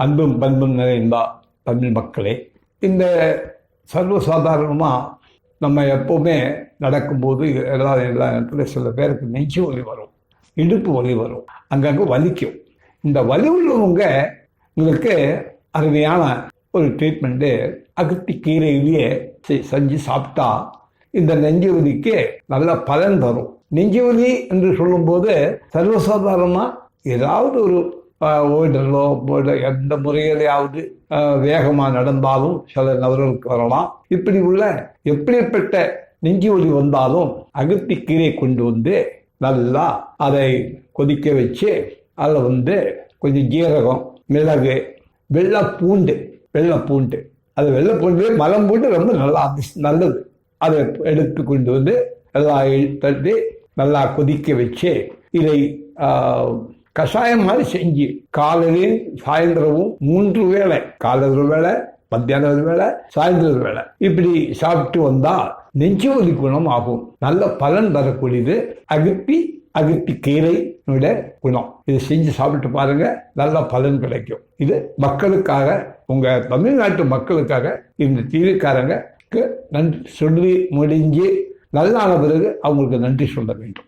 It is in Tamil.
அன்பும் பண்பும் நிறைந்த தமிழ் மக்களே, இந்த சர்வசாதாரணமாக நம்ம எப்போவுமே நடக்கும்போது எல்லா இடத்துல சில பேருக்கு நெஞ்சு வலி வரும், இடுப்பு வலி வரும், அங்கங்கே வலிக்கும். இந்த வலி உள்ளவங்க உங்களுக்கு அருமையான ஒரு ட்ரீட்மெண்ட்டு அகத்தி கீரையிலேயே செஞ்சு சாப்பிட்டா இந்த நெஞ்சு வலிக்கு நல்ல பலன் தரும். நெஞ்சு வலி என்று சொல்லும்போது சர்வசாதாரணமாக ஏதாவது ஒரு ஓய்டலோ எந்த முறையிலையாவது வேகமாக நடந்தாலும் சில நபர்களுக்கு வரலாம். இப்படி உள்ள எப்படிப்பட்ட நெஞ்சு வலி வந்தாலும் அகத்தி கீரை கொண்டு வந்து நல்லா அதை கொதிக்க வச்சு அதில் கொஞ்சம் ஜீரகம், மிளகு, வெள்ளைப்பூண்டு அது வெள்ளைப்பூண்டு மலம் பூண்டு ரொம்ப நல்லது. அதை எடுத்து கொண்டு வந்து எல்லாம் தட்டி நல்லா கொதிக்க வச்சு இதை கஷாயம் மாதிரி செஞ்சு காலையிலையும் சாயந்தரமும் 3 வேளை, காலையில் ஒரு வேளை, மத்தியான ஒரு வேளை, சாயந்தரம் ஒரு வேளை இப்படி சாப்பிட்டு வந்தா நெஞ்சு வலி குணம் ஆகும். நல்ல பலன் தரக்கூடியது அகத்தி கீரையோட குணம். இது செஞ்சு சாப்பிட்டு பாருங்க, நல்ல பலன் கிடைக்கும். இது மக்களுக்காக, உங்க தமிழ்நாட்டு மக்களுக்காக இந்த டிவிக்காரங்க நன்றி சொல்லி முடிஞ்சு நல்லான பிறகு அவங்களுக்கு நன்றி சொல்ல வேண்டும்.